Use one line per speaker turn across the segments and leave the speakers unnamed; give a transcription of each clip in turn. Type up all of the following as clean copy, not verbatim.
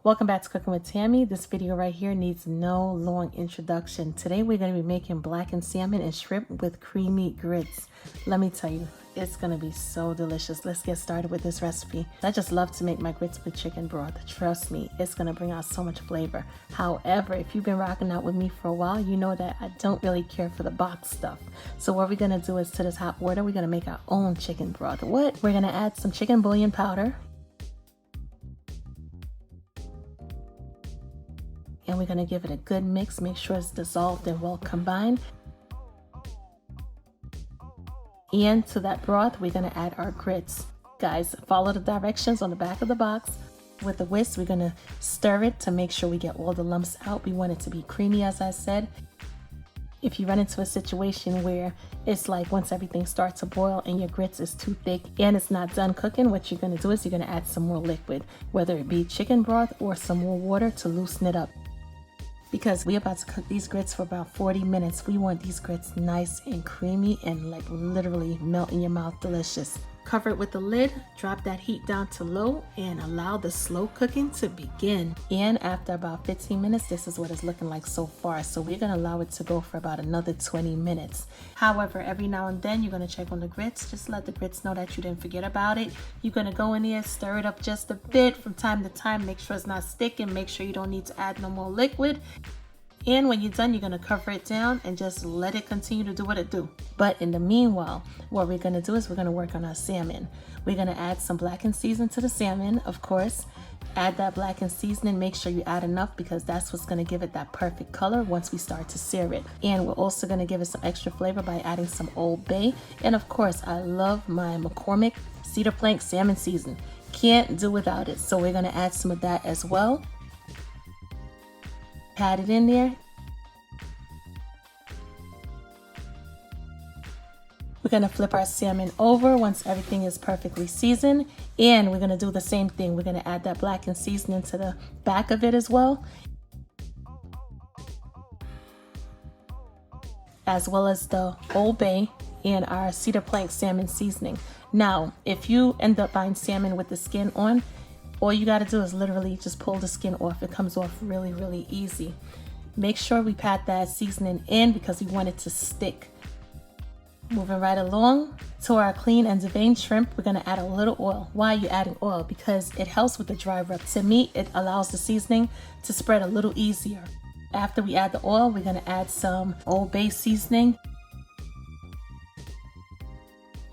Welcome back to Cooking with Tammy. This video right here needs no long introduction. Today we're going to be making blackened salmon and shrimp with creamy grits. Let me tell you, it's going to be so delicious. Let's get started with this recipe. I just love to make my grits with chicken broth. Trust me, it's going to bring out so much flavor. However, if you've been rocking out with me for a while, you know that I don't really care for the box stuff. So what we're going to do is, to this hot water, we're going to make our own chicken broth. We're going to add some chicken bouillon powder. And we're going to give it a good mix. Make sure it's dissolved and well combined. And to that broth, we're going to add our grits. Guys, follow the directions on the back of the box. With a whisk, we're going to stir it to make sure we get all the lumps out. We want it to be creamy, as I said. If you run into a situation where it's like once everything starts to boil and your grits is too thick and it's not done cooking, what you're going to do is you're going to add some more liquid, whether it be chicken broth or some more water to loosen it up. Because we're about to cook these grits for about 40 minutes. We want these grits nice and creamy and like literally melt in your mouth delicious. Cover it with the lid, drop that heat down to low, and allow the slow cooking to begin. And after about 15 minutes, this is what it's looking like so far. So we're gonna allow it to go for about another 20 minutes. However, every now and then you're gonna check on the grits. Just let the grits know that you didn't forget about it. You're gonna go in there, stir it up just a bit from time to time. Make sure it's not sticking. Make sure you don't need to add no more liquid. And when you're done, you're going to cover it down and just let it continue to do what it do. But in the meanwhile, what we're going to do is we're going to work on our salmon. We're going to add some blackened seasoning to the salmon, of course. Add that blackened seasoning. Make sure you add enough because that's what's going to give it that perfect color once we start to sear it. And we're also going to give it some extra flavor by adding some Old Bay. And of course, I love my McCormick cedar plank salmon season. Can't do without it. So we're going to add some of that as well. Pat it in there. We're going to flip our salmon over once everything is perfectly seasoned, and we're going to do the same thing. We're going to add that blackened seasoning to the back of it as well, as the Old Bay and our cedar plank salmon seasoning. Now, if you end up buying salmon with the skin on, all you got to do is literally just pull the skin off. It comes off really, really easy. Make sure we pat that seasoning in because we want it to stick. Moving right along to our clean and deveined shrimp, we're going to add a little oil. Why are you adding oil? Because it helps with the dry rub. To me, it allows the seasoning to spread a little easier. After we add the oil, we're going to add some Old Bay seasoning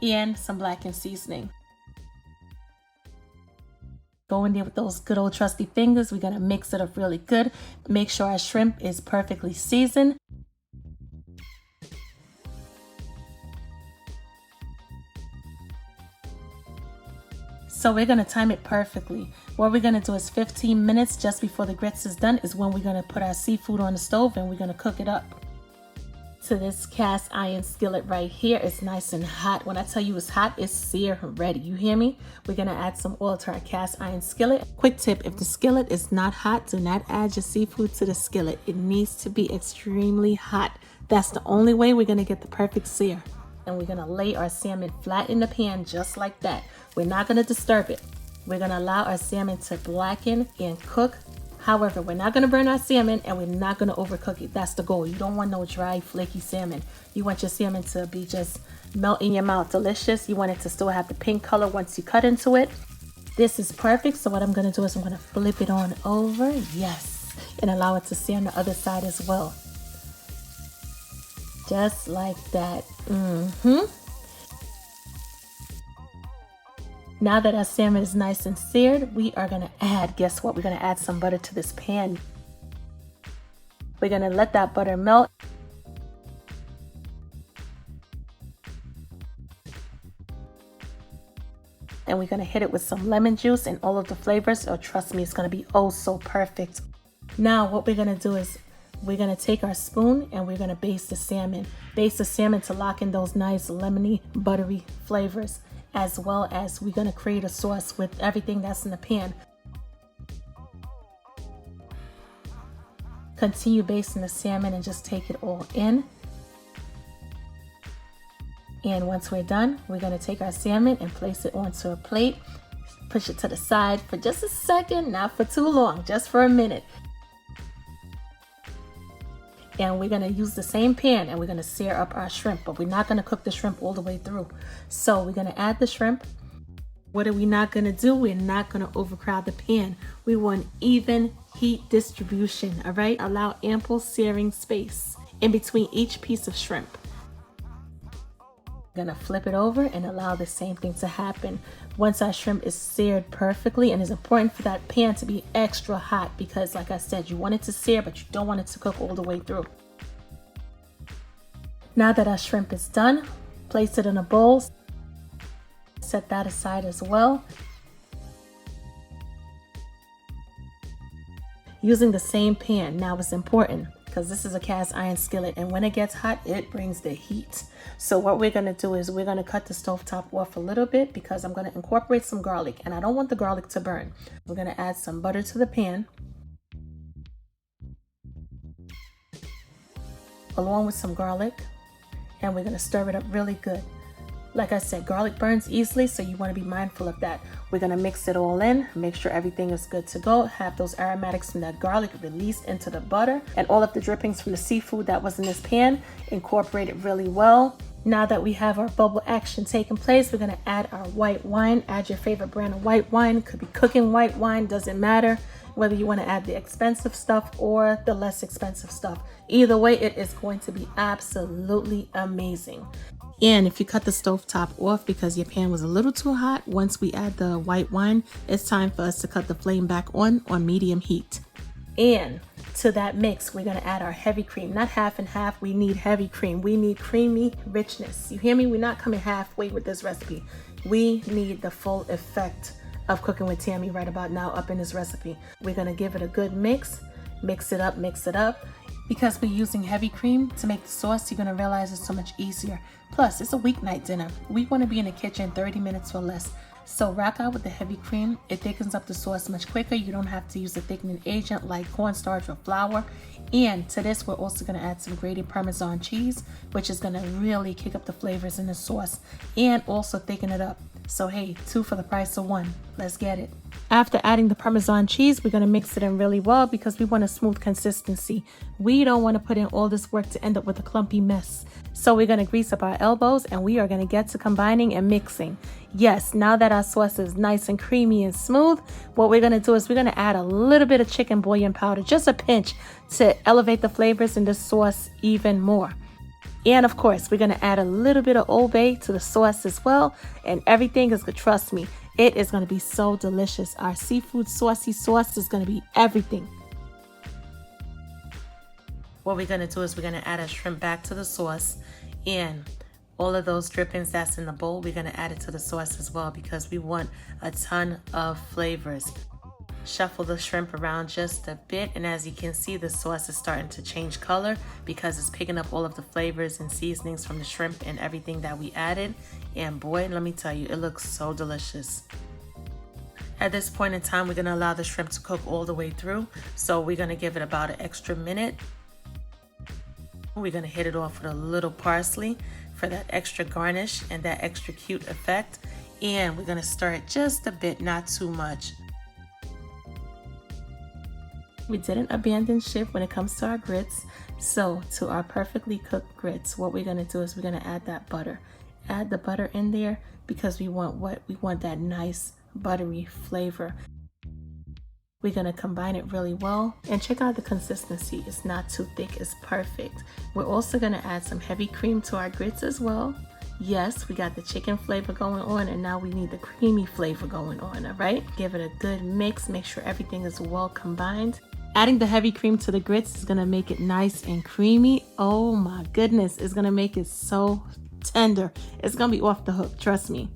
and some blackened seasoning. Go in there with those good old trusty fingers. We're going to mix it up really good. Make sure our shrimp is perfectly seasoned. So we're going to time it perfectly. What we're going to do is 15 minutes just before the grits is done is when we're going to put our seafood on the stove and we're going to cook it up. So this cast iron skillet right here is nice and hot. When I tell you it's hot, it's sear ready. You hear me? We're going to add some oil to our cast iron skillet. Quick tip, if the skillet is not hot, do not add your seafood to the skillet. It needs to be extremely hot. That's the only way we're going to get the perfect sear. And we're going to lay our salmon flat in the pan just like that. We're not going to disturb it. We're going to allow our salmon to blacken and cook. However, we're not going to burn our salmon and we're not going to overcook it. That's the goal. You don't want no dry, flaky salmon. You want your salmon to be just melt in your mouth delicious. You want it to still have the pink color once you cut into it. This is perfect. So what I'm going to do is I'm going to flip it on over. Yes. And allow it to sear on the other side as well. Just like that. Now that our salmon is nice and seared, we are going to add, guess what? We're going to add some butter to this pan. We're going to let that butter melt. And we're going to hit it with some lemon juice and all of the flavors. Oh, trust me, it's going to be oh so perfect. Now what we're going to do is we're going to take our spoon and we're going to baste the salmon. Baste the salmon to lock in those nice lemony, buttery flavors. As well as we're going to create a sauce with everything that's in the pan. Continue basting the salmon and just take it all in. And once we're done, we're going to take our salmon and place it onto a plate. push it to the side for just a second, not for too long, just for a minute. And we're gonna use the same pan and we're gonna sear up our shrimp, but we're not gonna cook the shrimp all the way through. So we're gonna add the shrimp. What are we not gonna do? We're not gonna overcrowd the pan. We want even heat distribution, all right? Allow ample searing space in between each piece of shrimp. Gonna flip it over and allow the same thing to happen. Once our shrimp is seared perfectly, and it's important for that pan to be extra hot because like I said, you want it to sear, but you don't want it to cook all the way through. Now that our shrimp is done, place it in a bowl, set that aside as well. Using the same pan. Now it's important because this is a cast iron skillet, and when it gets hot, it brings the heat. So what we're gonna do is we're gonna cut the stovetop off a little bit because I'm gonna incorporate some garlic, and I don't want the garlic to burn. We're gonna add some butter to the pan, along with some garlic, and we're gonna stir it up really good. Like I said, garlic burns easily, so you want to be mindful of that. We're going to mix it all in, make sure everything is good to go. Have those aromatics from that garlic released into the butter, and all of the drippings from the seafood that was in this pan, incorporate it really well. Now that we have our bubble action taking place, we're going to add our white wine. Add your favorite brand of white wine. Could be cooking white wine, doesn't matter whether you want to add the expensive stuff or the less expensive stuff. Either way, it is going to be absolutely amazing. And if you cut the stovetop off because your pan was a little too hot, once we add the white wine, it's time for us to cut the flame back on medium heat. And to that mix, we're going to add our heavy cream, not half and half. We need heavy cream. We need creamy richness. You hear me? We're not coming halfway with this recipe. We need the full effect of Cooking with Tammy right about now up in this recipe. We're going to give it a good mix it up. Because we're using heavy cream to make the sauce, you're going to realize it's so much easier. Plus, it's a weeknight dinner. We want to be in the kitchen 30 minutes or less. So rock out with the heavy cream. It thickens up the sauce much quicker. You don't have to use a thickening agent like cornstarch or flour. And to this, we're also going to add some grated Parmesan cheese, which is going to really kick up the flavors in the sauce and also thicken it up. So hey, 2 for the price of 1. Let's get it. After adding the Parmesan cheese, we're going to mix it in really well because we want a smooth consistency. We don't want to put in all this work to end up with a clumpy mess. So we're going to grease up our elbows and we are going to get to combining and mixing. Yes, now that our sauce is nice and creamy and smooth, what we're going to do is we're going to add a little bit of chicken bouillon powder, just a pinch, to elevate the flavors in the sauce even more. And of course, we're going to add a little bit of Old Bay to the sauce as well. And everything is good. Trust me, it is going to be so delicious. Our seafood saucy sauce is going to be everything. What we're going to do is we're going to add our shrimp back to the sauce. And all of those drippings that's in the bowl, we're going to add it to the sauce as well because we want a ton of flavors. Shuffle the shrimp around just a bit, and as you can see, the sauce is starting to change color because it's picking up all of the flavors and seasonings from the shrimp and everything that we added. And boy, let me tell you, it looks so delicious. At this point in time, we're going to allow the shrimp to cook all the way through, so we're going to give it about an extra minute. We're going to hit it off with a little parsley for that extra garnish and that extra cute effect. And we're going to stir it just a bit, not too much. We didn't abandon ship when it comes to our grits. So to our perfectly cooked grits, what we're going to do is we're going to add that butter. Add the butter in there because we want what? We want that nice buttery flavor. We're going to combine it really well and check out the consistency. It's not too thick, it's perfect. We're also going to add some heavy cream to our grits as well. Yes, we got the chicken flavor going on and now we need the creamy flavor going on, all right? Give it a good mix, make sure everything is well combined. Adding the heavy cream to the grits is gonna make it nice and creamy. Oh my goodness, it's gonna make it so tender. It's gonna be off the hook, trust me.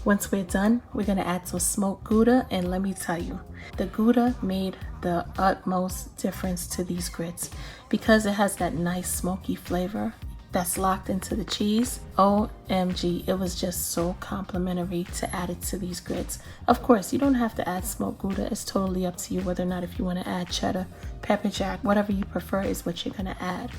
Once we're done, we're gonna add some smoked gouda, and let me tell you, the gouda made the utmost difference to these grits because it has that nice smoky flavor that's locked into the cheese. OMG, it was just so complimentary to add it to these grits. Of course, you don't have to add smoked gouda. It's totally up to you whether or not if you want to add cheddar, pepper jack, whatever you prefer is what you're gonna add.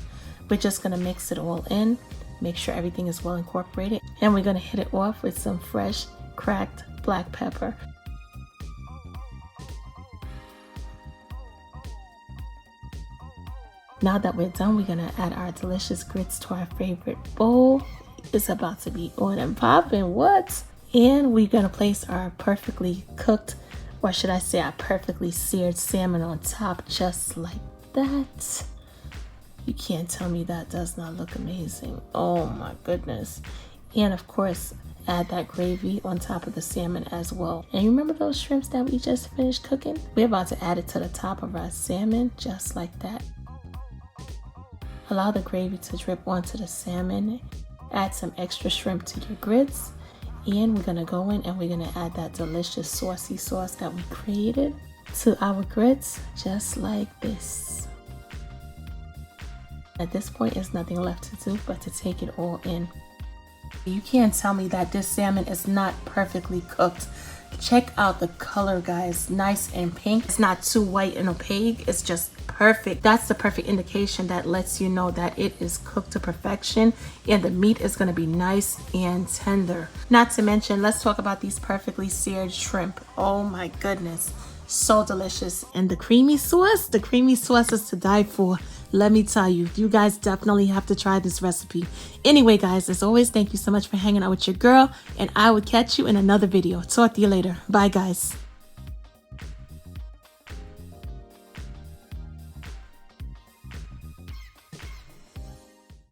We're just gonna mix it all in. Make sure everything is well incorporated. And we're gonna hit it off with some fresh cracked black pepper. Now that we're done, we're gonna add our delicious grits to our favorite bowl. It's about to be on and popping, what? And we're gonna place our perfectly cooked, or should I say our perfectly seared salmon on top, just like that. You can't tell me that does not look amazing. Oh my goodness. And of course, add that gravy on top of the salmon as well. And you remember those shrimps that we just finished cooking? We're about to add it to the top of our salmon, just like that. Allow the gravy to drip onto the salmon. Add some extra shrimp to your grits. And we're gonna go in and we're gonna add that delicious saucy sauce that we created to our grits, just like this. At this point, there's nothing left to do but to take it all in. You can't tell me that this salmon is not perfectly cooked. Check out the color, guys. Nice and pink. It's not too white and opaque. It's just perfect. That's the perfect indication that lets you know that it is cooked to perfection and the meat is going to be nice and tender. Not to mention, let's talk about these perfectly seared shrimp. Oh my goodness. So delicious. And the creamy sauce is to die for. Let me tell you, you guys definitely have to try this recipe. Anyway, guys, as always, thank you so much for hanging out with your girl, and I will catch you in another video. Talk to you later. Bye, guys.